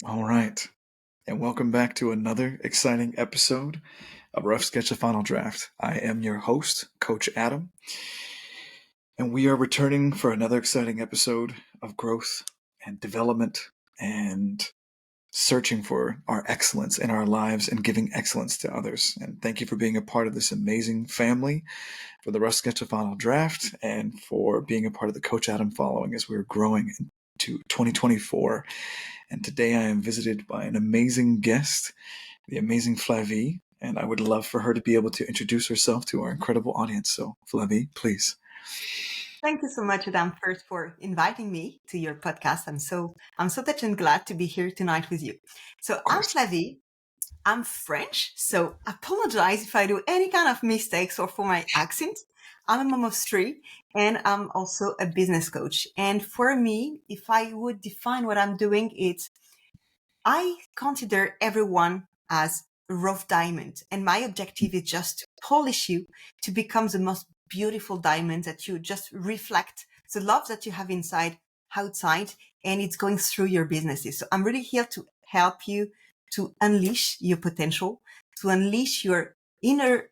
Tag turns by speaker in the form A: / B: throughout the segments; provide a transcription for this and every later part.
A: All right. And welcome back to another exciting episode of Rough Sketch of Final Draft. I am your host, Coach Adam, and we are returning for another exciting episode of growth and development and searching for our excellence in our lives and giving excellence to others. And thank you for being a part of this amazing family for the Rough Sketch of Final Draft and for being a part of the Coach Adam following as we're growing into 2024. And today I am visited by an amazing guest, the amazing Flavie, and I would love for her to be able to introduce herself to our incredible audience. So, Flavie, please.
B: Thank you so much, Adam, first for inviting me to your podcast. I'm so touched and glad to be here tonight with you. So
A: Of
B: I'm
A: course.
B: Flavie. I'm French, so apologize if I do any kind of mistakes or for my accent. I'm a mom of three, and I'm also a business coach. And for me, if I would define what I'm doing, it's I consider everyone as a rough diamond, and my objective is just to polish you to become the most beautiful diamond that you just reflect the love that you have inside, outside, and it's going through your businesses. So I'm really here to help you to unleash your potential, to unleash your inner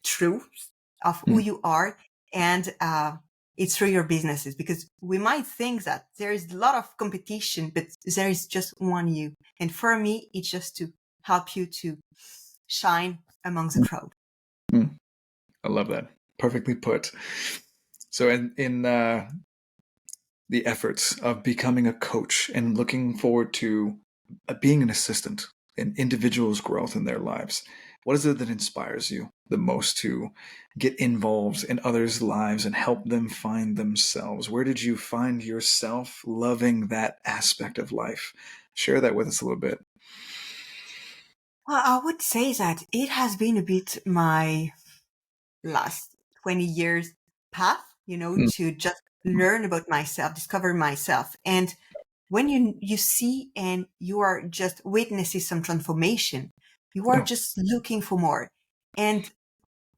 B: truth of who
A: Mm.
B: you are, and it's through your businesses, because we might think that there is a lot of competition, but there is just one you. And for me, it's just to help you to shine among the crowd.
A: Mm. I love that. Perfectly put. So, in the efforts of becoming a coach and looking forward to being an assistant in individuals' growth in their lives, what is it that inspires you the most to get involved in others' lives and help them find themselves? Where did you find yourself loving that aspect of life? Share that with us a little bit.
B: Well, I would say that it has been a bit my last 20 years path,
A: Mm.
B: to just learn about myself, discover myself. And when you see and you are just witnessing some transformation, you are
A: Yeah.
B: just looking for more. And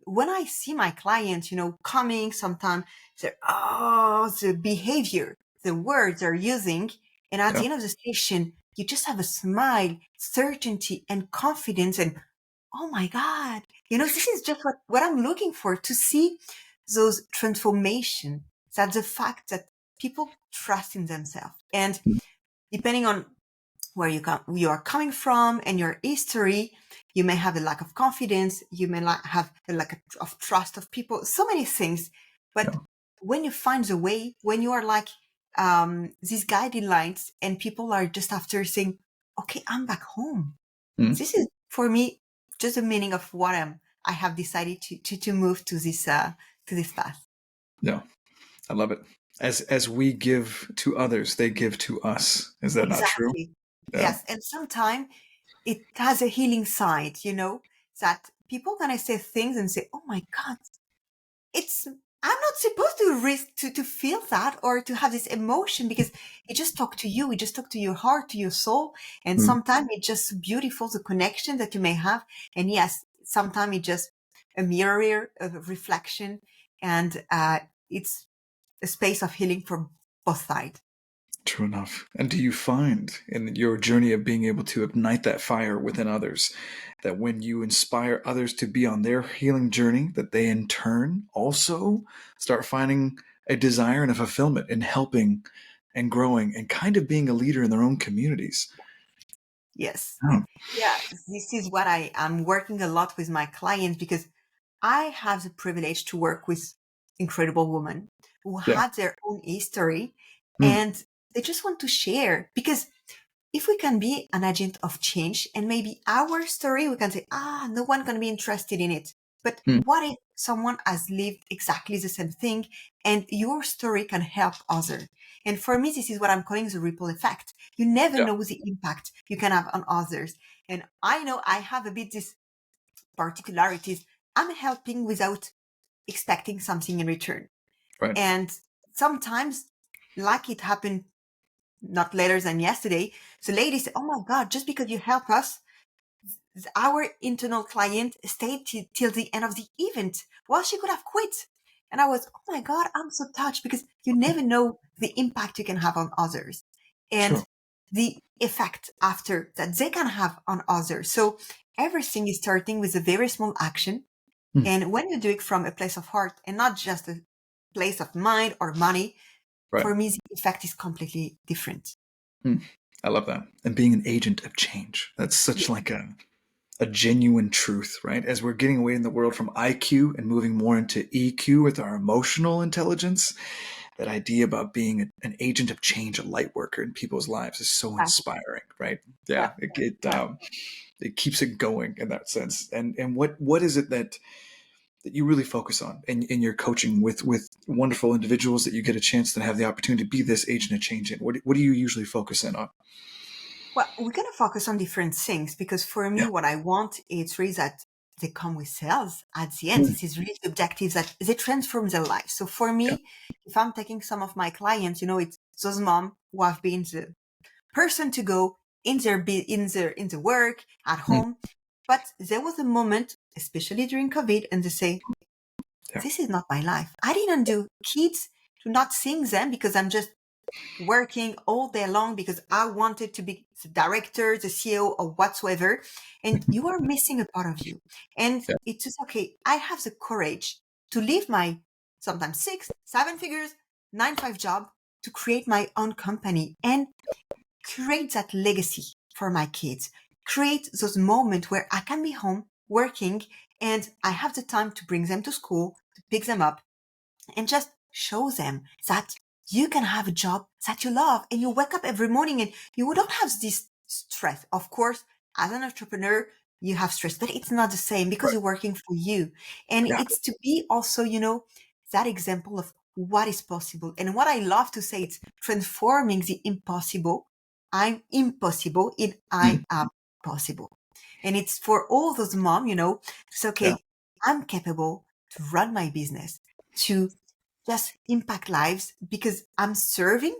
B: when I see my clients, coming sometimes, the behavior, the words they're using, and at
A: Yeah.
B: the end of the session, you just have a smile, certainty, and confidence, and oh my God, this is just what I'm looking for, to see those transformation. That's the fact that people trust in themselves, and depending on where you are coming from and your history, you may have a lack of confidence, you may have a lack of trust of people, so many things. But
A: Yeah.
B: when you find the way, when you are like these guiding lines, and people are just after saying, okay, I'm back home,
A: Mm.
B: this is for me just the meaning of what I have decided to move to this path.
A: Yeah. I love it. As we give to others, they give to us. Is that not true?
B: Exactly.
A: Yeah.
B: Yes, and sometimes it has a healing side, that people gonna say things and say, "Oh my God, it's I'm not supposed to risk to feel that or to have this emotion, because it just talk to you, it just talk to your heart, to your soul, and
A: Mm.
B: sometimes it's just beautiful the connection that you may have, and yes, sometimes it's just a mirror, a reflection, and it's a space of healing for both sides."
A: True enough. And do you find in your journey of being able to ignite that fire within others that when you inspire others to be on their healing journey, that they in turn also start finding a desire and a fulfillment in helping and growing and kind of being a leader in their own communities?
B: Yes.
A: Oh,
B: Yeah, this is what I am working a lot with my clients, because I have the privilege to work with incredible women who
A: yeah.
B: had their own history,
A: Mm.
B: and they just want to share. Because if we can be an agent of change, and maybe our story, we can say, no one can be interested in it. But
A: Mm.
B: what if someone has lived exactly the same thing and your story can help others? And for me, this is what I'm calling the ripple effect. You never
A: Yeah.
B: know the impact you can have on others. And I know I have a bit this particularities. I'm helping without expecting something in return.
A: Right.
B: And sometimes, like it happened not later than yesterday, the lady said, "Oh my God, just because you help us, our internal client stayed till the end of the event. Well, she could have quit." And I was, "Oh my God, I'm so touched," because you never know the impact you can have on others.
A: True.
B: And the effect after that they can have on others. So everything is starting with a very small action.
A: Hmm.
B: And when you do it from a place of heart and not just a place of mind or money,
A: Right.
B: for me, the effect is completely different.
A: Hmm. I love that. And being an agent of change. That's such
B: Yeah,
A: like a genuine truth, right? As we're getting away in the world from IQ and moving more into EQ with our emotional intelligence, that idea about being an agent of change, a light worker in people's lives is so
B: exactly.
A: inspiring, right?
B: Yeah,
A: Yeah,
B: yeah.
A: it keeps it going in that sense. And what is it that you really focus on in your coaching with wonderful individuals that you get a chance to have the opportunity to be this agent of change in? What do you usually focus in on?
B: Well, we're going to focus on different things because for
A: Yeah.
B: me, what I want is really that they come with sales at the end.
A: Mm.
B: This is really the objective that they transform their life. So for
A: Yeah.
B: me, if I'm taking some of my clients, it's those mom who have been the person to go in in the work at
A: Mm.
B: home. But there was a moment, especially during COVID, and they say,
A: Yeah.
B: this is not my life. I didn't do kids to not seeing them because I'm just working all day long because I wanted to be the director, the CEO, or whatsoever. And you are missing a part of you. And
A: Yeah.
B: it's just okay. I have the courage to leave my sometimes 6, 7 figures, 9 to 5 job to create my own company and create that legacy for my kids. Create those moments where I can be home working and I have the time to bring them to school, to pick them up, and just show them that you can have a job that you love and you wake up every morning and you don't have this stress. Of course, as an entrepreneur, you have stress, but it's not the same because
A: Right.
B: you're working for you. And
A: Yeah.
B: it's to be also, that example of what is possible. And what I love to say, it's transforming the impossible. I'm impossible in I
A: Mm.
B: am possible. And it's for all those mom, it's
A: Yeah.
B: okay. I'm capable to run my business, to just impact lives because I'm serving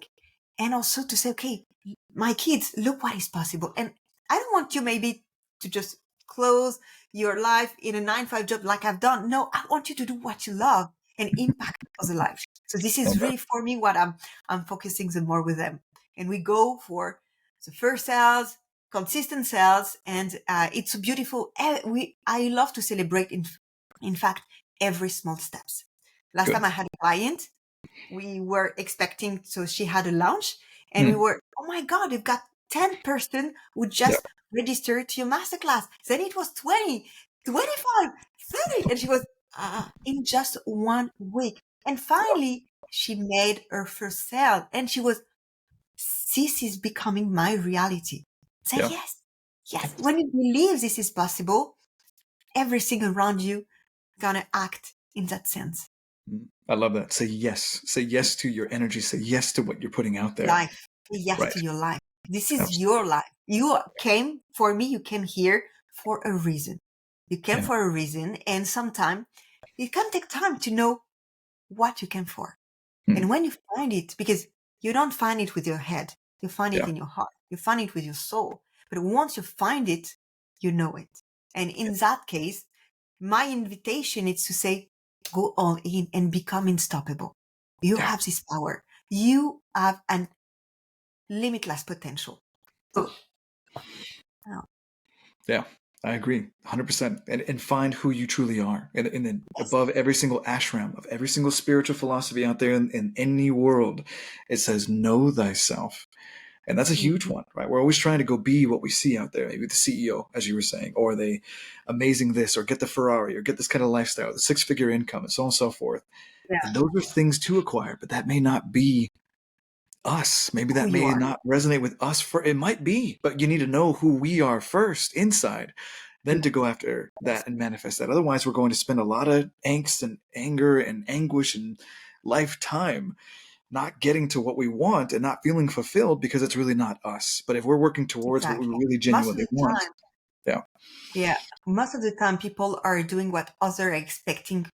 B: and also to say, okay, my kids, look what is possible. And I don't want you maybe to just close your life in a 9 to 5 job like I've done. No, I want you to do what you love and impact other lives. So this is
A: Okay.
B: really for me what I'm focusing the more with them. And we go for the first sales, consistent sales, and it's beautiful. I love to celebrate in fact every small steps. Last
A: Good.
B: time I had a client, we were expecting, so she had a launch and we
A: Mm.
B: were, oh my God, we've got 10 person who
A: Yeah.
B: just registered to your masterclass. Then it was 20, 25, 30. And she was in just 1 week. And finally she made her first sale and she was, this is becoming my reality. Say
A: Yeah.
B: yes. Yes. When you believe this is possible, everything around you gonna act in that sense.
A: Mm. I love that. Say yes. Say yes to your energy. Say yes to what you're putting out there.
B: Life. Say yes
A: Right.
B: to your life. This is
A: Absolutely.
B: your life. You came, for me, you came here for a reason. You came
A: Yeah.
B: for a reason, and sometimes it can take time to know what you came for.
A: Mm.
B: And when you find it, because you don't find it with your head, you find it
A: Yeah.
B: in your heart, you find it with your soul. But once you find it, you know it. And in that case, my invitation is to say, go all in and become unstoppable. You
A: Yeah.
B: have this power. You have an limitless potential. So, uh,
A: Yeah, I agree 100%. And find who you truly are. And then
B: yes,
A: above every single ashram of every single spiritual philosophy out there in any world, it says, know thyself. And that's a huge
B: mhm,
A: one, right? We're always trying to go be what we see out there. Maybe the CEO, as you were saying, or the amazing this, or get the Ferrari, or get this kind of lifestyle, the 6-figure income, and so on and so forth. And
B: yeah,
A: those are things to acquire, but that may not be us. Maybe
B: who
A: that
B: you
A: may
B: are.
A: not resonate with us for it might be, but you need to know who we are first inside, then
B: Yeah,
A: to go after
B: yes,
A: that and manifest that. Otherwise, we're going to spend a lot of angst and anger and anguish and lifetime not getting to what we want and not feeling fulfilled because it's really not us. But if we're working towards what we
B: exactly.
A: really
B: Most of
A: genuinely
B: the
A: want,
B: time,
A: yeah,
B: yeah, most of the time people are doing what others are expecting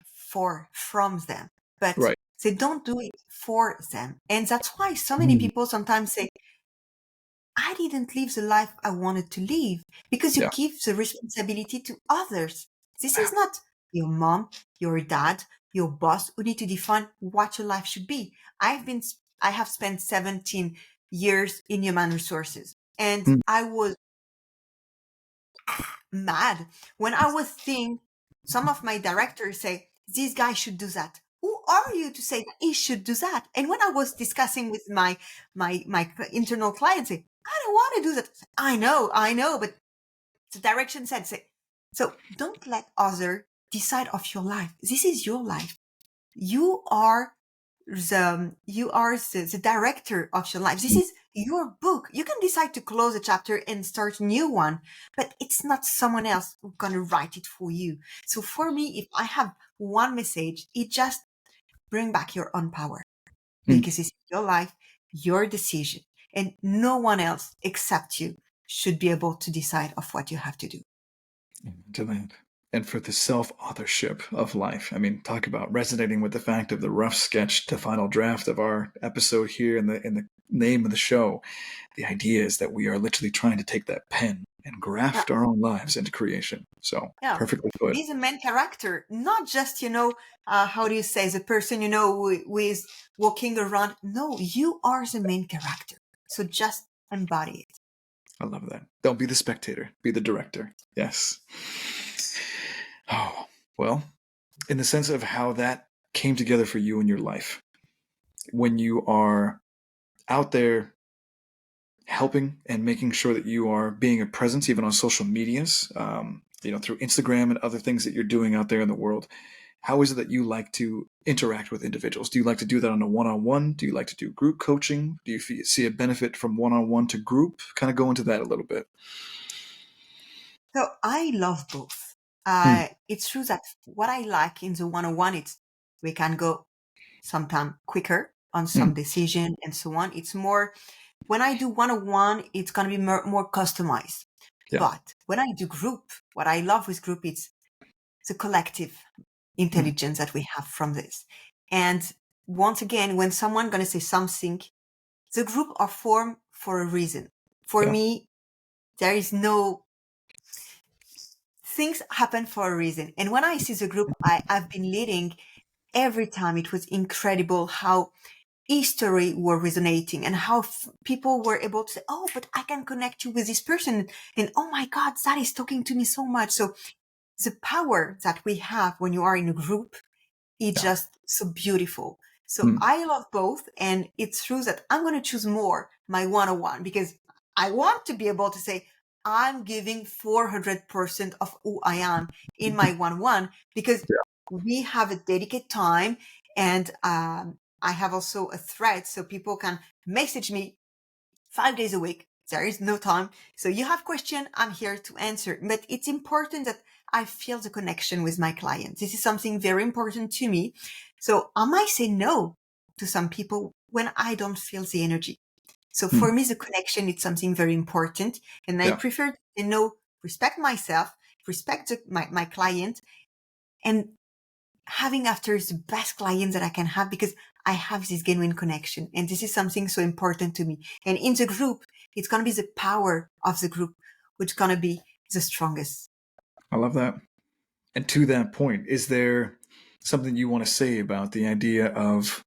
B: from them, but
A: right,
B: they don't do it for them. And that's why so many
A: mm,
B: people sometimes say, I didn't live the life I wanted to live because you
A: yeah,
B: give the responsibility to others. This
A: yeah,
B: is not your mom, your dad, your boss who need to define what your life should be. I have spent 17 years in human resources. And
A: Mm.
B: I was mad when I was seeing some of my directors say, this guy should do that. Who are you to say that he should do that? And when I was discussing with my internal clients, say, I don't want to do that. I know, but the direction said, say, so don't let other decide of your life. This is your life. You are the director of your life. This is your book. You can decide to close a chapter and start a new one, but it's not someone else who's going to write it for you. So for me, if I have one message, it just bring back your own power,
A: Mm.
B: because it's your life, your decision, and no one else except you should be able to decide of what you have to do.
A: To that. And for the self-authorship of life. I mean, talk about resonating with the fact of the rough sketch to final draft of our episode here in the name of the show. The idea is that we are literally trying to take that pen and
B: Yeah.
A: graft our own lives into creation. So
B: Yeah.
A: perfectly put.
B: Be the main character, not just, how do you say, the person, who is walking around. No, you are the main character. So just embody it.
A: I love that. Don't be the spectator, be the director. Yes. Oh, well, in the sense of how that came together for you in your life, when you are out there helping and making sure that you are being a presence even on social medias, through Instagram and other things that you're doing out there in the world, how is it that you like to interact with individuals? Do you like to do that on a one-on-one? Do you like to do group coaching? Do you see a benefit from one-on-one to group? Kind of go into that a little bit.
B: So I love both.
A: Mm.
B: It's true that what I like in the one-on-one, it's we can go sometime quicker on
A: Mm.
B: some decision and so on. It's more when I do one-on-one, it's going to be more customized.
A: Yeah.
B: But when I do group, what I love with group, it's the collective
A: Mm.
B: intelligence that we have from this. And once again, when someone going to say something, the group are formed for a reason. For
A: Yeah.
B: me, there is no things happen for a reason. And when I see the group I've been leading, every time it was incredible how history were resonating and how people were able to say, oh, but I can connect you with this person. And oh my God, that is talking to me so much. So the power that we have when you are in a group, it's
A: Yeah.
B: just so beautiful. So
A: Mm.
B: I love both. And it's true that I'm going to choose more my one-on-one because I want to be able to say, I'm giving 400% of who I am in my one-on-one because
A: Yeah.
B: we have a dedicated time and I have also a thread so people can message me 5 days a week. There is no time. So you have question, I'm here to answer. But it's important that I feel the connection with my client. This is something very important to me. So I might say no to some people when I don't feel the energy. So
A: Mm.
B: for me, the connection is something very important. And I
A: Yeah.
B: prefer to respect myself, respect my client, and having after is the best clients that I can have because I have this genuine connection. And this is something so important to me. And in the group, it's going to be the power of the group, which is going to be the strongest.
A: I love that. And to that point, is there something you want to say about the idea of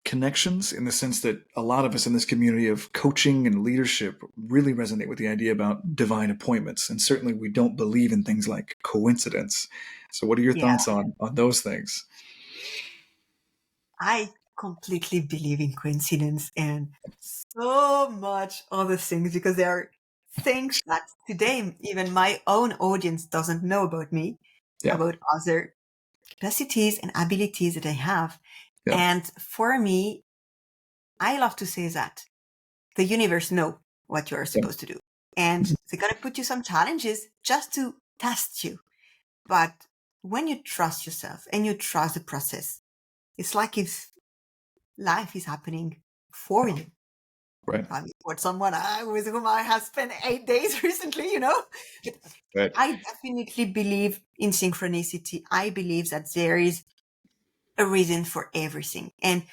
A: connections in the sense that a lot of us in this community of coaching and leadership really resonate with the idea about divine appointments? And certainly we don't believe in things like coincidence. So what are your
B: Yeah,
A: thoughts on those things?
B: I completely believe in coincidence and so much other things because there are things that today even my own audience doesn't know about me,
A: Yeah.
B: about other capacities and abilities that I have.
A: Yeah.
B: And for me, I love to say that the universe know what you're
A: Yeah.
B: supposed to do. And they're going to put you some challenges just to test you. But when you trust yourself and you trust the process, it's like if life is happening for you.
A: Right.
B: I mean, for someone with whom I have spent 8 days recently. But
A: Right.
B: I definitely believe in synchronicity. I believe that there is a reason for everything. And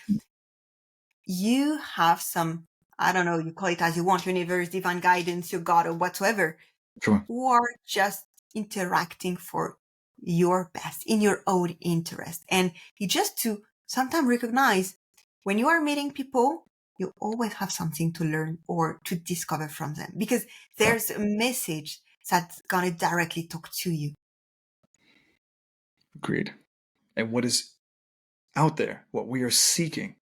B: you have some, I don't know, you call it as you want, universe, divine guidance, your God, or whatsoever,
A: Sure.
B: who are just interacting for your best in your own interest. And you just to sometimes recognize when you are meeting people you always have something to learn or to discover from them, because
A: Yeah,
B: there's a message that's going to directly talk to you.
A: agreed. And what is out there, what we are seeking,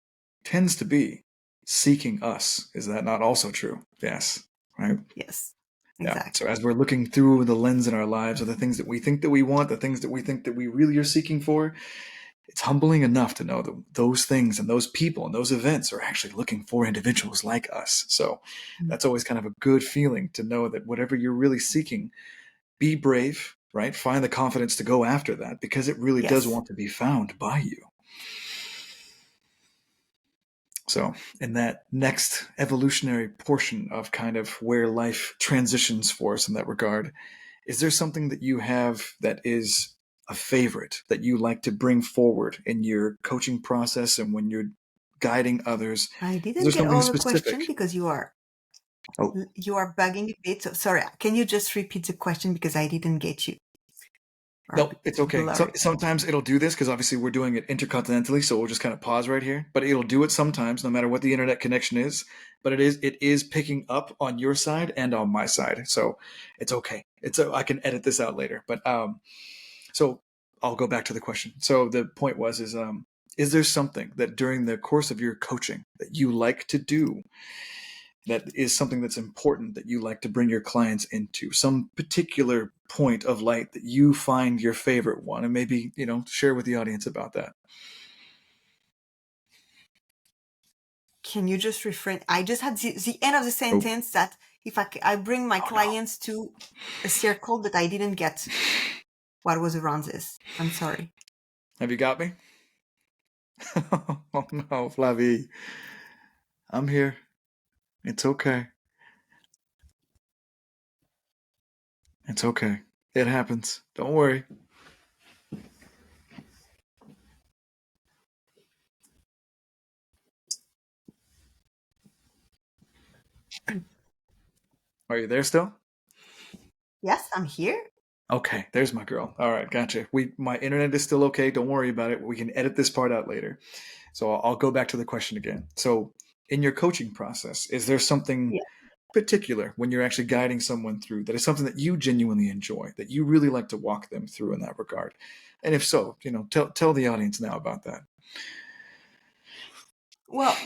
A: tends to be seeking us. Is that not also true? Yes. Right?
B: Yes,
A: Yeah. So
B: exactly.
A: as we're looking through the lens in our lives of the things that we think that we want, the things that we think that we really are seeking for, it's humbling enough to know that those things and those people and those events are actually looking for individuals like us. So
B: Mm.
A: that's always kind of a good feeling to know that whatever you're really seeking, be brave, right? Find the confidence to go after that because it really does
B: Yes.
A: want to be found by you. So, in that next evolutionary portion of kind of where life transitions for us in that regard, is there something that you have that is a favorite that you like to bring forward in your coaching process and when you're guiding others?
B: I
A: Is there
B: didn't get
A: something
B: all the
A: specific?
B: question because
A: Oh,
B: you are bugging a bit. So sorry. Can you just repeat the question because I didn't get you? Or a
A: no,
B: bit
A: it's okay. So,
B: blurry.
A: sometimes it'll do this because obviously we're doing it intercontinentally, so we'll just kind of pause right here. But it'll do it sometimes, no matter what the internet connection is. But it is picking up on your side and on my side, so it's okay. I can edit this out later. But so I'll go back to the question. So the point was is there something that during the course of your coaching that you like to do that is something that's important that you like to bring your clients into, some particular point of light that you find your favorite one, and maybe share with the audience about that.
B: Can you just refrain? I just had the end of the
A: Oh,
B: sentence that if I bring my
A: oh no.
B: clients to a circle, but I didn't get what was around this. I'm sorry.
A: Have you got me? Oh no, Flavie, I'm here. It's okay. It's okay. It happens. Don't worry. Are you there still?
B: Yes, I'm here.
A: Okay, there's my girl. All right, gotcha. My internet is still okay. Don't worry about it. We can edit this part out later. So I'll go back to the question again. So in your coaching process, is there something
B: Yeah.
A: particular when you're actually guiding someone through that is something that you genuinely enjoy, that you really like to walk them through in that regard? And if so, tell the audience now about that.
B: Well,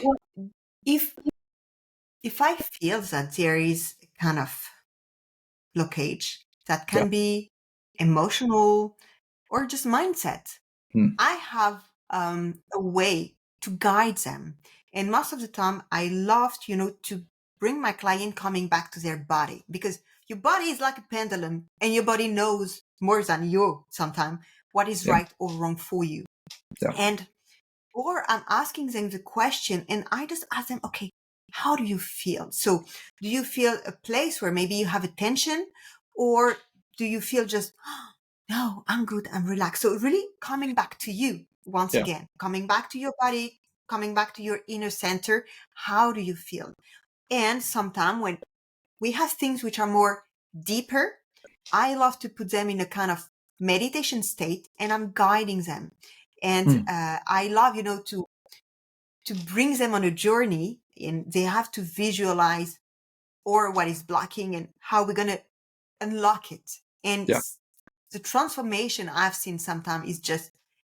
B: if if I feel that there is a kind of blockage that
A: Yeah.
B: can be emotional or just mindset,
A: Hmm.
B: I have a way to guide them. And most of the time, I love, to bring my client coming back to their body, because your body is like a pendulum and your body knows more than you sometimes what is
A: Yeah.
B: right or wrong for you.
A: Yeah.
B: And or I'm asking them the question and I just ask them, okay, how do you feel? So do you feel a place where maybe you have a tension, or do you feel just, "Oh, no, I'm good, I'm relaxed." So really coming back to you once
A: Yeah.
B: again, coming back to your body, coming back to your inner center. How do you feel? And sometimes when we have things which are more deeper, I love to put them in a kind of meditation state and I'm guiding them. And
A: Hmm.
B: I love, to bring them on a journey, and they have to visualize or what is blocking and how we're going to unlock it. And
A: Yeah.
B: the transformation I've seen sometimes is just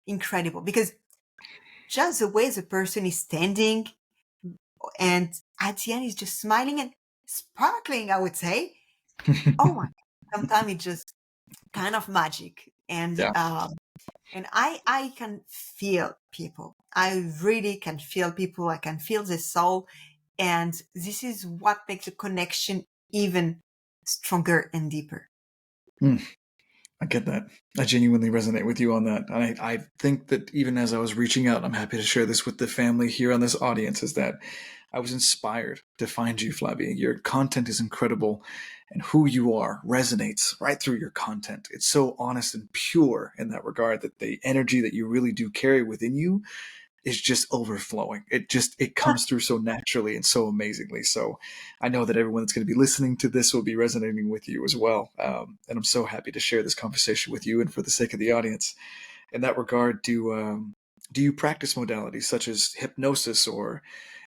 B: incredible, because just the way the person is standing and at the end is just smiling and sparkling, I would say. Oh my, sometimes it's just kind of magic.
A: Yeah.
B: And I can feel people. I really can feel people. I can feel the soul. And this is what makes the connection even stronger and deeper.
A: Hmm. I get that. I genuinely resonate with you on that. I think that even as I was reaching out, I'm happy to share this with the family here on this audience, is that I was inspired to find you, Flavie. Your content is incredible, and who you are resonates right through your content. It's so honest and pure in that regard that the energy that you really do carry within you is just overflowing. It comes through so naturally and so amazingly. So I know that everyone that's going to be listening to this will be resonating with you as well. And I'm so happy to share this conversation with you. And for the sake of the audience, in that regard, do you practice modalities such as hypnosis or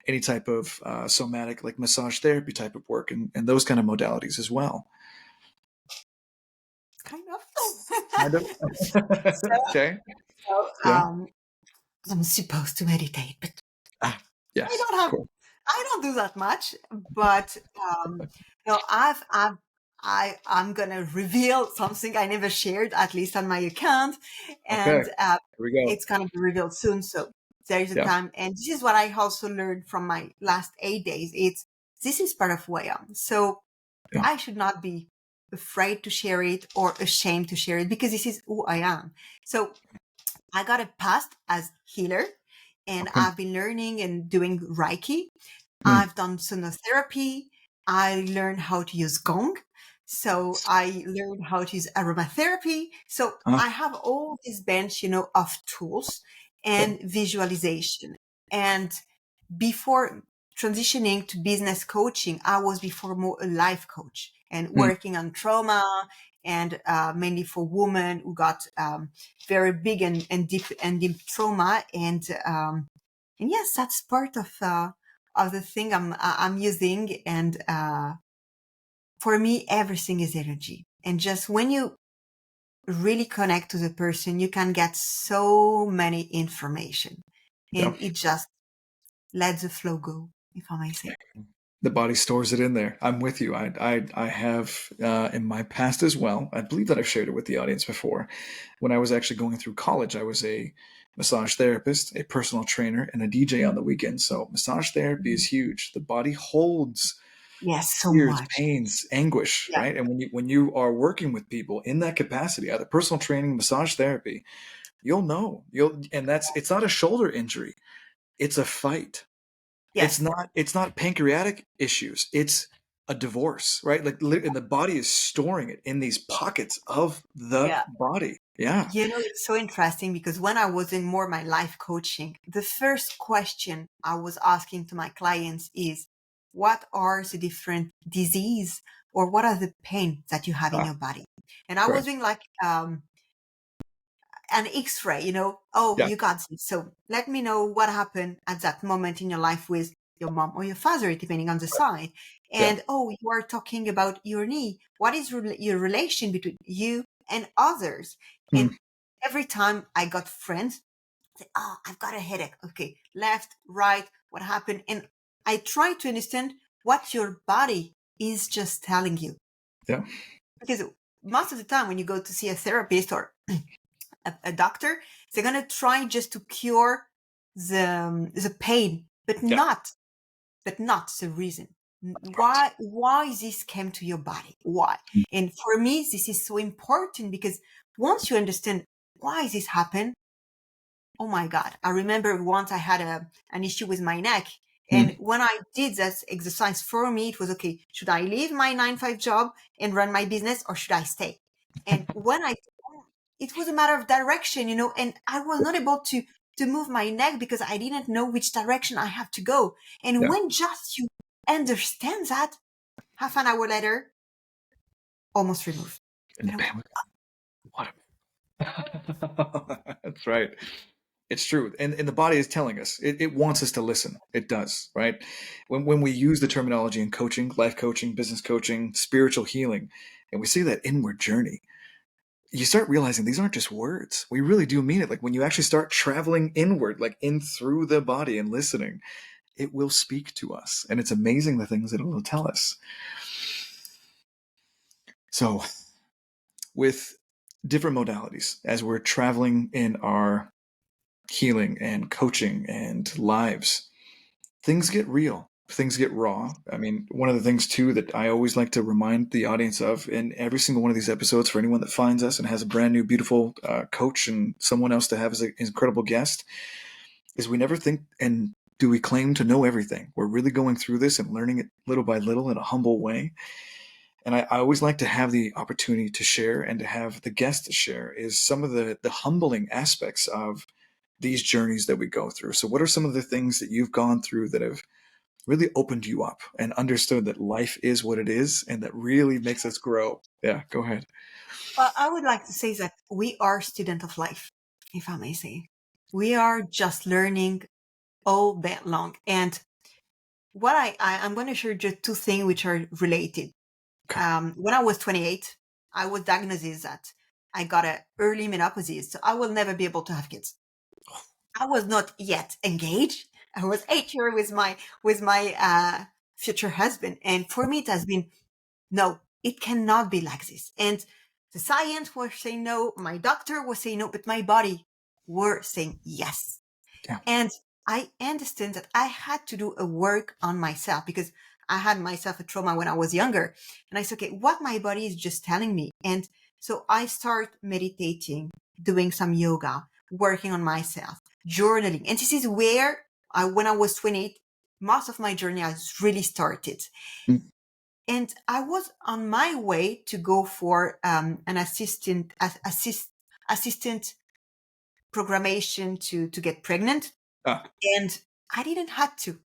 A: any type of somatic, like massage therapy type of work, and those kind of modalities as well.
B: Kind of.
A: Kind of.
B: so,
A: Okay.
B: so
A: Yeah.
B: I'm supposed to meditate, but
A: Ah,
B: I
A: yes,
B: don't
A: of
B: have
A: course.
B: I don't do that much, but no, I'm gonna reveal something I never shared, at least on my account,
A: Okay.
B: and
A: Here we go.
B: it's gonna be revealed soon. So there is a
A: Yeah.
B: time, and this is what I also learned from my last 8 days. It's this is part of who I am. So
A: Yeah.
B: I should not be afraid to share it or ashamed to share it because this is who I am. So I got a past as healer, and
A: Okay.
B: I've been learning and doing Reiki.
A: Hmm.
B: I've done sonotherapy. I learned how to use gong. So I learned how to use aromatherapy. So
A: Uh,
B: I have all this bench, of tools
A: yeah.
B: and visualization. And before transitioning to business coaching, I was before more a life coach and
A: Hmm.
B: working on trauma and mainly for women who got very big and deep trauma. And yes, that's part of the thing I'm using. And for me, everything is energy. And just when you really connect to the person, you can get so many information,
A: Yeah.
B: and it just lets the flow go, if I may say.
A: The body stores it in there. I'm with you. I have in my past as well. I believe that I've shared it with the audience before. When I was actually going through college, I was a massage therapist, a personal trainer, and a DJ on the weekend. So massage therapy is huge. The body holds
B: Yes, so
A: fears,
B: much.
A: pains, anguish,
B: Yeah,
A: right? And when you are working with people in that capacity, either personal training, massage therapy, you'll know. And that's it's not a shoulder injury. It's a fight. It's
B: yes,
A: not pancreatic issues. It's a divorce, right? Like, and the body is storing it in these pockets of the
B: yeah.
A: body. Yeah,
B: It's so interesting because when I was in more my life coaching, the first question I was asking to my clients is, what are the different disease or what are the pain that you have in
A: ah,
B: your body? And I was
A: correct.
B: doing like an X-ray, oh,
A: Yeah,
B: you got this. So let me know what happened at that moment in your life with your mom or your father, depending on the side.
A: yeah.
B: And oh, you are talking about your knee. What is your relation between you and others?
A: Hmm,
B: And every time I got friends, say, oh, I've got a headache. Okay, left, right, what happened? And I try to understand what your body is just telling you.
A: yeah,
B: Because most of the time when you go to see a therapist or a doctor, they're gonna try just to cure the pain, but
A: yeah.
B: not the reason. Why this came to your body? Why? And for me, this is so important because once you understand why this happened, oh my God! I remember once I had an issue with my neck,
A: Hmm,
B: and when I did that exercise, for me it was okay. Should I leave my 9 to 5 job and run my business, or should I stay? And when it was a matter of direction, and I was not able to move my neck because I didn't know which direction I have to go. And
A: yeah.
B: when just you understand that, half an hour later, almost removed.
A: And
B: And I was,
A: bam, what? That's right. It's true. And the body is telling us. It wants us to listen. It does, right? When we use the terminology in coaching, life coaching, business coaching, spiritual healing, and we see that inward journey, you start realizing these aren't just words. We really do mean it. Like when you actually start traveling inward, like in through the body and listening, it will speak to us. And it's amazing the things that it will tell us. So, with different modalities, as we're traveling in our healing and coaching and lives, things get real. Things get raw. I mean, one of the things too that I always like to remind the audience of in every single one of these episodes, for anyone that finds us and has a brand new, beautiful coach and someone else to have as an incredible guest, is we never think and do we claim to know everything. We're really going through this and learning it little by little in a humble way. And I always like to have the opportunity to share and to have the guest to share is some of the humbling aspects of these journeys that we go through. So, what are some of the things that you've gone through that have really opened you up and understood that life is what it is and that really makes us grow? Yeah, go ahead.
B: well, I would like to say that we are student of life, if I may say. We are just learning all day long. And I'm going to share just two things which are related.
A: Okay.
B: When I was 28, I was diagnosed that I got a early menopause, so I will never be able to have kids. I was not yet engaged. I was 8 years with my future husband, and for me, it has been no. It cannot be like this. And the science was saying no. My doctor was saying no, but my body were saying yes.
A: Yeah.
B: And I understand that I had to do a work on myself because I had myself a trauma when I was younger. And I said, okay, what my body is just telling me. And so I start meditating, doing some yoga, working on myself, journaling. And this is where when I was 28, most of my journey has really started.
A: Mm.
B: And I was on my way to go for an assistant programmation to get pregnant.
A: Ah.
B: And I didn't have to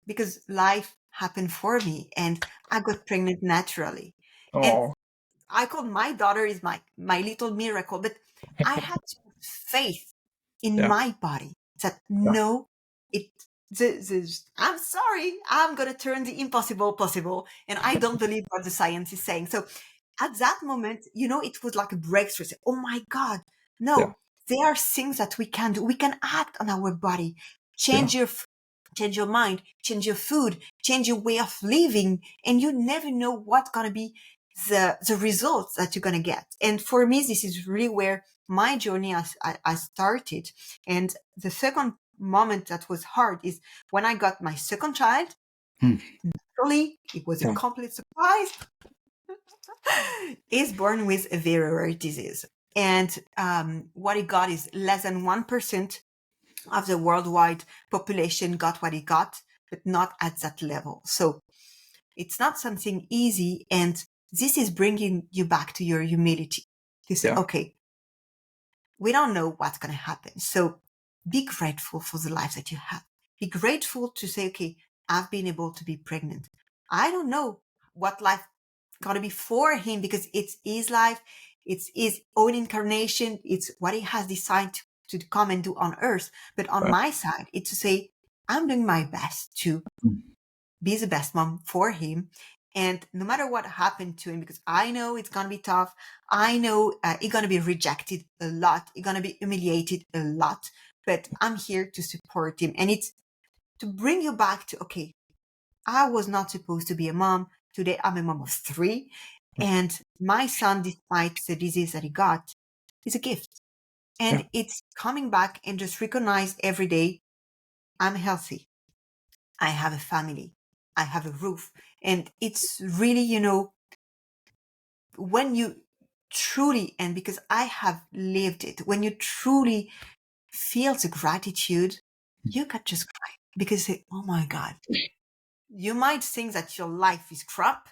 B: because life happened for me and I got pregnant naturally. And
A: Oh.
B: I call my daughter is my little miracle, but I had to put faith in
A: Yeah.
B: my body that
A: Yeah.
B: no, it I'm sorry, I'm gonna turn the impossible possible. And I don't believe what the science is saying. So at that moment, it was like a breakthrough. Say, oh my God,
A: Yeah.
B: no, there are things that we can do. We can act on our body,
A: Yeah.
B: change your mind, change your food, change your way of living, and you never know what's gonna be the results that you're gonna get. And for me, this is really where my journey has started. And the second moment that was hard is when I got my second child.
A: Hmm.
B: Really, it was a
A: Yeah.
B: complete surprise. Is born with a very rare disease. And what he got is less than 1% of the worldwide population got what he got, but not at that level. So it's not something easy. And this is bringing you back to your humility. You say,
A: Yeah.
B: okay, we don't know what's going to happen. So be grateful for the life that you have. Be grateful to say, okay, I've been able to be pregnant. I don't know what life going to be for him because it's his life. It's his own incarnation. It's what he has decided to come and do on earth. But on
A: Right.
B: my side, it's to say, I'm doing my best to
A: Mm.
B: be the best mom for him. And no matter what happened to him, because I know it's going to be tough. I know he's going to be rejected a lot. He's going to be humiliated a lot, but I'm here to support him. And it's to bring you back to, okay, I was not supposed to be a mom. Today I'm a mom of three. And my son, despite the disease that he got, is a gift.
A: Yeah.
B: And it's coming back and just recognize every day I'm healthy. I have a family. I have a roof. And it's really, when you truly, and because I have lived it, when you truly feel the gratitude, you can just cry because you say, oh my God, you might think that your life is crap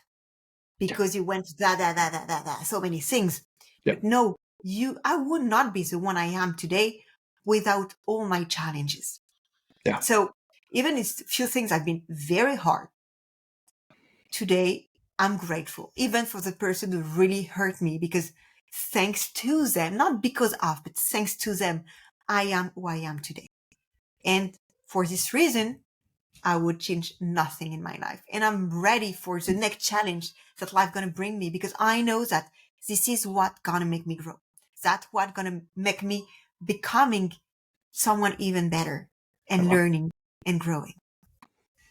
A: Yeah.
B: because you went so many things.
A: Yeah.
B: But no, I would not be the one I am today without all my challenges.
A: Yeah.
B: So even if few things have been very hard, today I'm grateful, even for the person who really hurt me, because thanks to them, not because of, but thanks to them, I am who I am today. And for this reason, I would change nothing in my life. And I'm ready for the next challenge that life gonna bring me because I know that this is what gonna make me grow. That's what gonna make me becoming someone even better
A: I
B: and
A: love
B: learning and growing.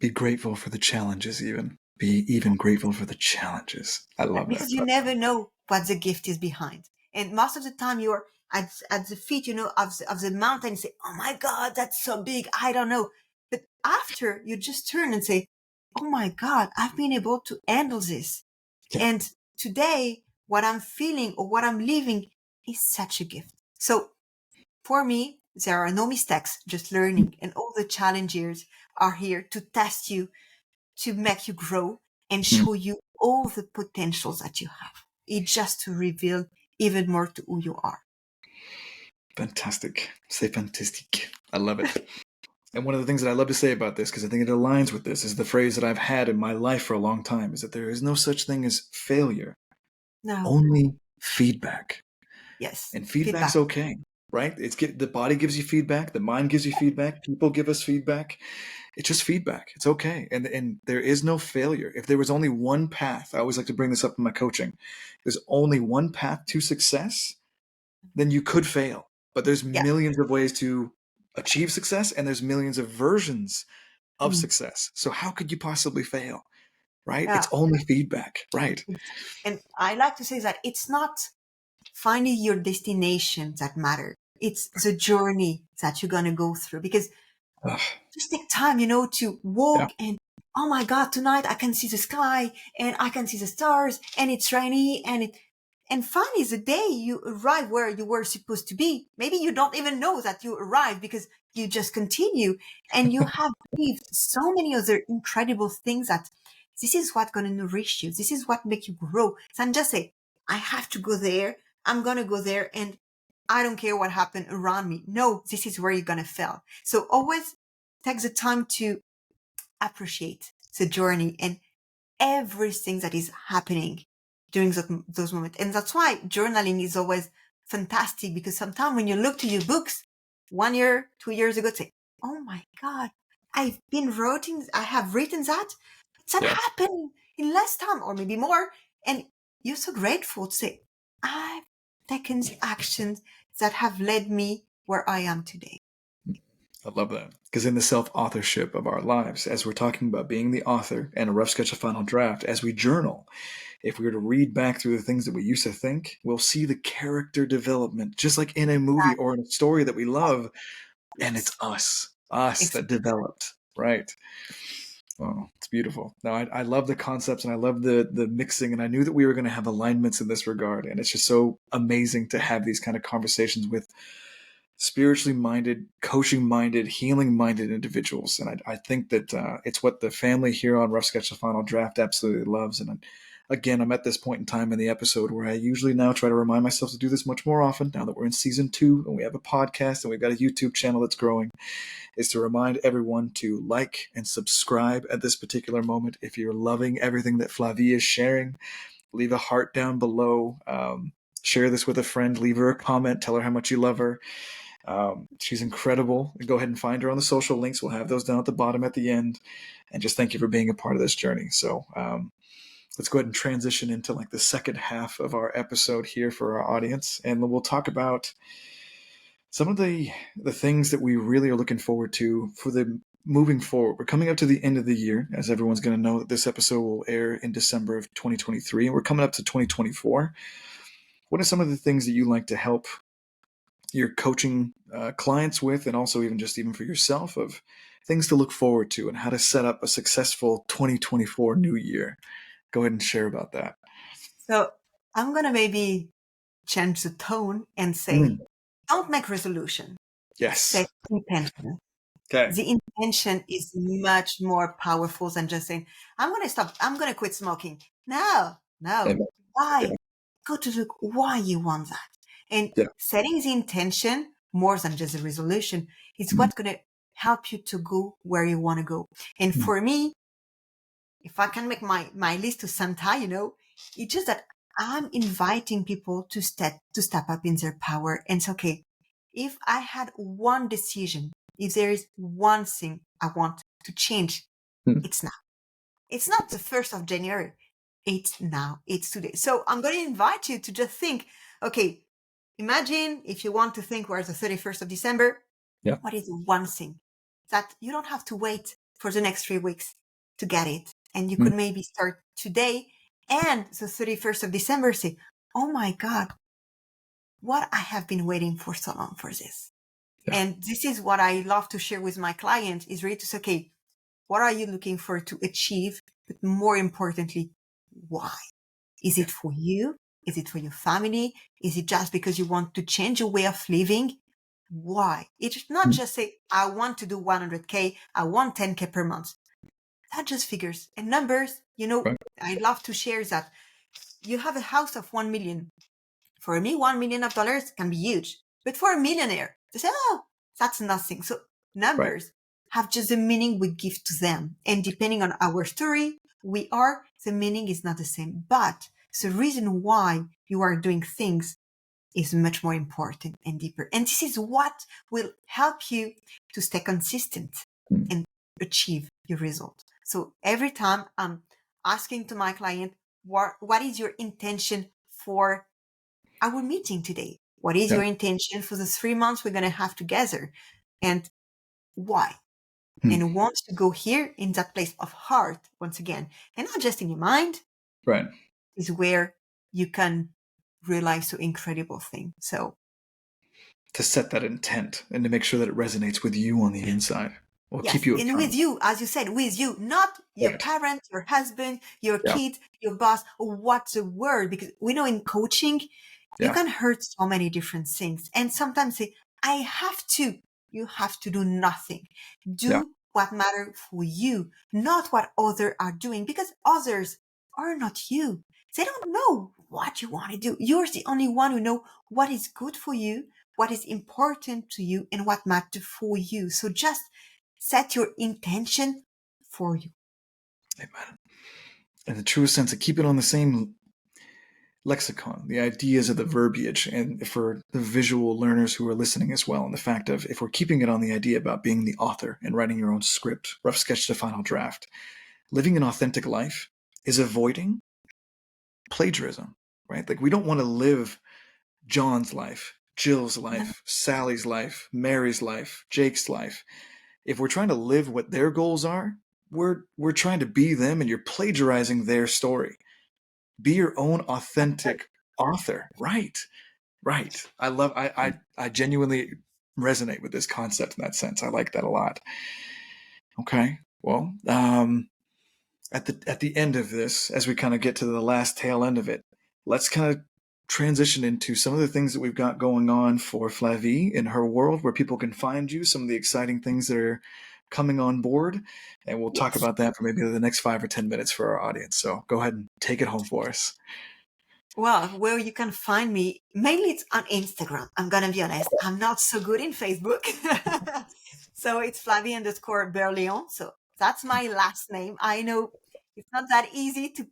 A: Be grateful for the challenges, even. Be even grateful for the challenges. I love that.
B: Because you never know what the gift is behind. And most of the time you're at the feet, of the mountain and say, oh my God, that's so big. I don't know. But after you just turn and say, oh my God, I've been able to handle this.
A: Yeah.
B: And today, what I'm feeling or what I'm living is such a gift. So for me, there are no mistakes, just learning. And all the challenges are here to test you, to make you grow and
A: Mm.
B: show you all the potentials that you have. It's just to reveal even more to who you are.
A: Fantastic. Say fantastic. I love it. And one of the things that I love to say about this, because I think it aligns with this, is the phrase that I've had in my life for a long time, is that there is no such thing as failure,
B: No,
A: only feedback.
B: yes,
A: And feedback's
B: feedback.
A: okay, right? The body gives you feedback, the mind gives you feedback, people give us feedback. It's just feedback. It's okay. And there is no failure. If there was only one path, I always like to bring this up in my coaching. There's only one path to success, then you could fail. But there's
B: Yeah.
A: millions of ways to achieve success, and there's millions of versions of
B: Mm.
A: success. So how could you possibly fail? Right? It's
B: Yeah.
A: only feedback. Right.
B: And I like to say that it's not finding your destination that matter. It's the journey that you're going to go through, because
A: Ugh,
B: just take time, to
A: yeah.
B: walk and, oh my God, tonight I can see the sky and I can see the stars and it's rainy and finally the day you arrive where you were supposed to be. Maybe you don't even know that you arrived because you just continue and you have achieved so many other incredible things that this is what going to nourish you. This is what make you grow. So I'm just say, I have to go there. I'm going to go there and I don't care what happened around me. No, this is where you're going to fail. So always take the time to appreciate the journey and everything that is happening during those moments. And that's why journaling is always fantastic, because sometimes when you look to your books 1 year, 2 years ago, say, oh my God, I have written that
A: Yeah.
B: happened in less time or maybe more. And you're so grateful to say, I've taken the actions that have led me where I am today.
A: I love that. Because in the self authorship of our lives, as we're talking about being the author and a rough sketch of final draft, as we journal, if we were to read back through the things that we used to think, we'll see the character development, just like in a movie or in a story that we love. And
B: Yes.
A: it's us that developed, right? Oh, it's beautiful. Now, I love the concepts and I love the mixing, and I knew that we were going to have alignments in this regard. And it's just so amazing to have these kind of conversations with spiritually minded, coaching minded, healing minded individuals. And I think that it's what the family here on Rough Sketch the Final Draft absolutely loves. And again, I'm at this point in time in the episode where I usually now try to remind myself to do this much more often now that we're in season 2 and we have a podcast and we've got a YouTube channel that's growing, is to remind everyone to like and subscribe at this particular moment. If you're loving everything that Flavie is sharing, leave a heart down below. Share this with a friend, leave her a comment, tell her how much you love her. She's incredible. Go ahead and find her on the social links. We'll have those down at the bottom at the end. And just thank you for being a part of this journey. So let's go ahead and transition into like the second half of our episode here for our audience. And we'll talk about some of the things that we really are looking forward to for the moving forward. We're coming up to the end of the year, as everyone's going to know that this episode will air in December of 2023. And we're coming up to 2024. What are some of the things that you like to help your coaching clients with, and also even for yourself, of things to look forward to and how to set up a successful 2024 new year? Go ahead and share about that.
B: So I'm going to maybe change the tone and say,
A: Mm,
B: don't make resolution.
A: yes.
B: Set intention.
A: Okay.
B: The intention is much more powerful than just saying, I'm going to stop. I'm going to quit smoking. No, no.
A: Amen.
B: Why?
A: Yeah.
B: Go to look why you want that. And
A: Yeah.
B: setting the intention more than just a resolution is
A: Mm,
B: what's going to help you to go where you want to go. And
A: mm,
B: for me, if I can make my list to Santa, it's just that I'm inviting people to step up in their power. And it's okay. If I had one decision, if there is one thing I want to change,
A: mm,
B: it's now. It's not the 1st of January. It's now. It's today. So I'm going to invite you to just think, okay, imagine if you want to think where's the 31st of December,
A: yeah.
B: what is the one thing that you don't have to wait for the next 3 weeks to get it? And you
A: Mm,
B: could maybe start today and the 31st of December say, oh my God, what I have been waiting for so long for this.
A: yeah.
B: And this is what I love to share with my clients is really to say, okay, what are you looking for to achieve? But more importantly, why? Is
A: Yeah.
B: it for you? Is it for your family? Is it just because you want to change your way of living? Why? It's not
A: Mm,
B: just say, I want to do 100K, I want 10K per month. That just figures and numbers.
A: right.
B: I love to share that you have a house of 1 million. For me, $1 million can be huge. But for a millionaire, they say, oh, that's nothing. So
A: Right.
B: numbers have just the meaning we give to them. And depending on our story, the meaning is not the same. But the reason why you are doing things is much more important and deeper. And this is what will help you to stay consistent
A: Mm,
B: and achieve your result. So every time I'm asking to my client, what is your intention for our meeting today? What is
A: Yeah.
B: your intention for the 3 months we're going to have together? And why?
A: Hmm.
B: And want to go here in that place of heart once again, and not just in your mind,
A: Right.
B: is where you can realize so incredible thing. So
A: To set that intent and to make sure that it resonates with you on the inside will keep
B: yes,
A: you
B: and with
A: accountable.
B: you, as you said, with you, not your
A: Right.
B: parents, your husband, your
A: Yeah.
B: kid, your boss, or what's the word? Because we know in coaching, you
A: Yeah.
B: can hurt so many different things. And sometimes say, I have to. You have to do nothing.
A: Yeah.
B: Do what matters for you, not what others are doing, because others are not you. They don't know what you want to do. You're the only one who know what is good for you, what is important to you, and what matters for you. So just set your intention for you.
A: Amen. In the truest sense, to keep it on the same lexicon, the ideas of the verbiage, and for the visual learners who are listening as well, and the fact of if we're keeping it on the idea about being the author and writing your own script, rough sketch to final draft, living an authentic life is avoiding plagiarism, right? Like we don't want to live John's life, Jill's life, Sally's life, Mary's life, Jake's life. If we're trying to live what their goals are, we're trying to be them and you're plagiarizing their story. Be your own authentic author. Right. Right. I genuinely resonate with this concept in that sense. I like that a lot. Okay. Well, at the end of this, as we kind of get to the last tail end of it, let's kind of transition into some of the things that we've got going on for Flavie in her world, where people can find you, some of the exciting things that are coming on board, and we'll talk
B: Yes.
A: about that for maybe the next 5 or 10 minutes for our audience. So go ahead and take it home for us.
B: Well, where you can find me, mainly it's on Instagram. I'm going to be honest. I'm not so good in Facebook. So it's Flavie_Berlion. So that's my last name. I know it's not that easy to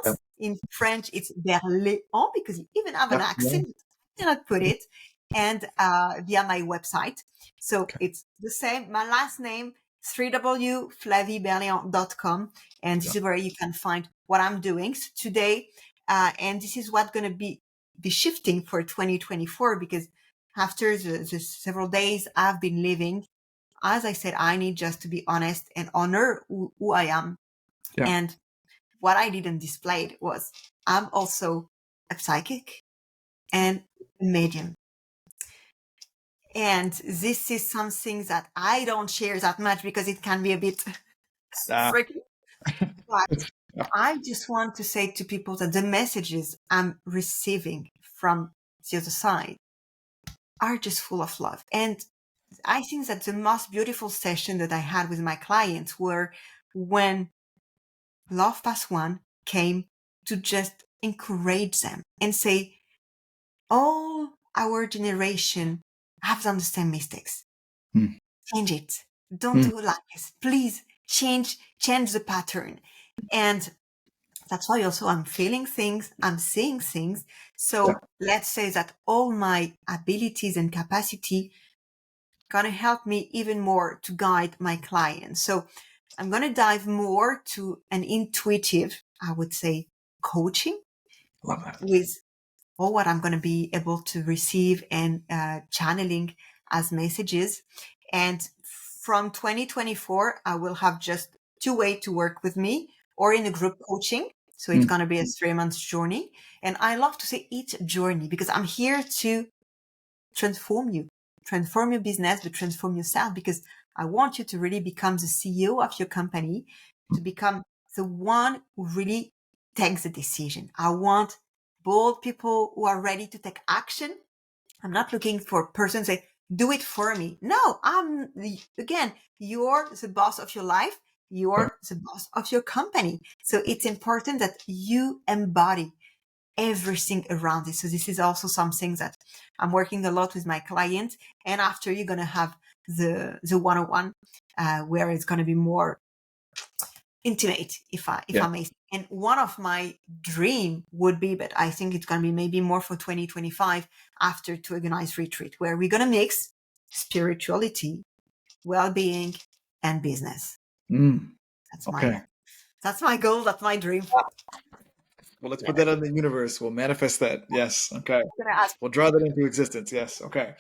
A: Yeah,
B: pronounce. In French, it's Berlion because you even have an
A: yeah, yeah.
B: accent. You cannot put it. And via my website. So
A: Okay.
B: it's the same. My last name, 3wflavieberlion.com. And
A: Yeah,
B: this is where you can find what I'm doing. So today, and this is what's going to be shifting for 2024 because after the several days I've been living, as I said, I need just to be honest and honor who I am.
A: yeah.
B: And what I didn't display it was I'm also a psychic and a medium. And this is something that I don't share that much because it can be a bit
A: Ah,
B: freaky. But
A: yeah,
B: I just want to say to people that the messages I'm receiving from the other side are just full of love. And I think that the most beautiful session that I had with my clients were when Love Pass One came to just encourage them and say, all our generation have done the same mistakes.
A: mm,
B: Change it. Don't
A: mm,
B: do it like this. Please change the pattern. And that's why also I'm feeling things, I'm seeing things.
A: yeah,
B: So let's say that all my abilities and capacity gonna help me even more to guide my clients. So I'm gonna dive more to an intuitive, I would say, coaching
A: love that.
B: with all what I'm gonna be able to receive and channeling as messages. And from 2024, I will have just two ways to work with me or in a group coaching. So it's
A: Mm,
B: going to be a 3 months journey. And I love to say each journey because I'm here to transform your business, but transform yourself because I want you to really become the CEO of your company,
A: mm,
B: to become the one who really takes the decision. I want bold people who are ready to take action. I'm not looking for a person to say, do it for me. No, again, you're the boss of your life.
A: right.
B: You're the boss of your company. So it's important that you embody everything around it. So this is also something that I'm working a lot with my clients. And after you're going to have the one-on-one, where it's going to be more intimate, if
A: Yeah,
B: I may say. And one of my dream would be, but I think it's going to be maybe more for 2025 after to organize retreat, where we're going to mix spirituality, well-being, and business.
A: Mm,
B: That's
A: okay.
B: my goal. That's my dream.
A: Well, let's
B: Yeah,
A: put that in the universe. We'll manifest that. Yes. Okay.
B: I'm gonna ask.
A: We'll draw that into existence. Yes. Okay.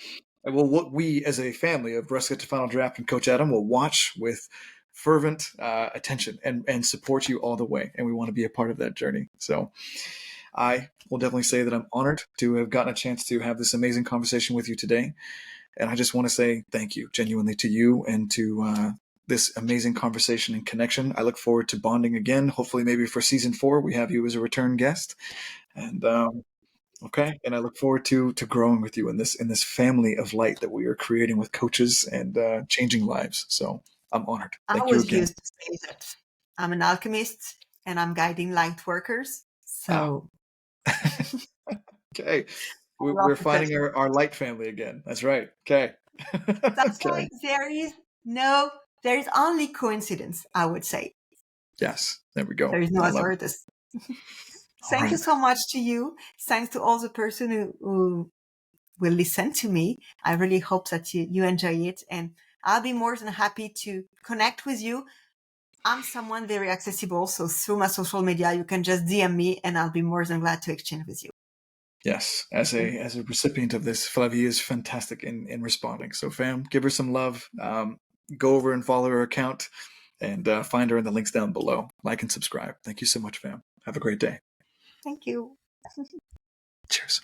A: And well, what we as a family of Russ Get to Final Draft and Coach Adam will watch with fervent attention and support you all the way. And we want to be a part of that journey. So I will definitely say that I'm honored to have gotten a chance to have this amazing conversation with you today. And I just want to say thank you genuinely to you and to this amazing conversation and connection. I look forward to bonding again. Hopefully, maybe for season 4, we have you as a return guest. And okay, and I look forward to growing with you in this family of light that we are creating with coaches and changing lives. So I'm honored.
B: I
A: Thank you
B: always
A: again.
B: used to say that I'm an alchemist and I'm guiding light workers.
A: Ah,
B: So
A: okay.
B: I love
A: We're
B: to touch
A: finding
B: it.
A: our light family again. That's right. Okay.
B: That's
A: Okay.
B: why there is only coincidence, I would say.
A: Yes. There we
B: There
A: go.
B: is no
A: I love it.
B: authorities.
A: All
B: Thank you
A: right.
B: so much to you. Thanks to all the person who will listen to me. I really hope that you enjoy it, and I'll be more than happy to connect with you. I'm someone very accessible, so through my social media, you can just DM me and I'll be more than glad to exchange with you.
A: Yes, as a recipient of this, Flavie is fantastic in responding. So, fam, give her some love. Go over and follow her account, and find her in the links down below. Like and subscribe. Thank you so much, fam. Have a great day.
B: Thank you.
A: Cheers.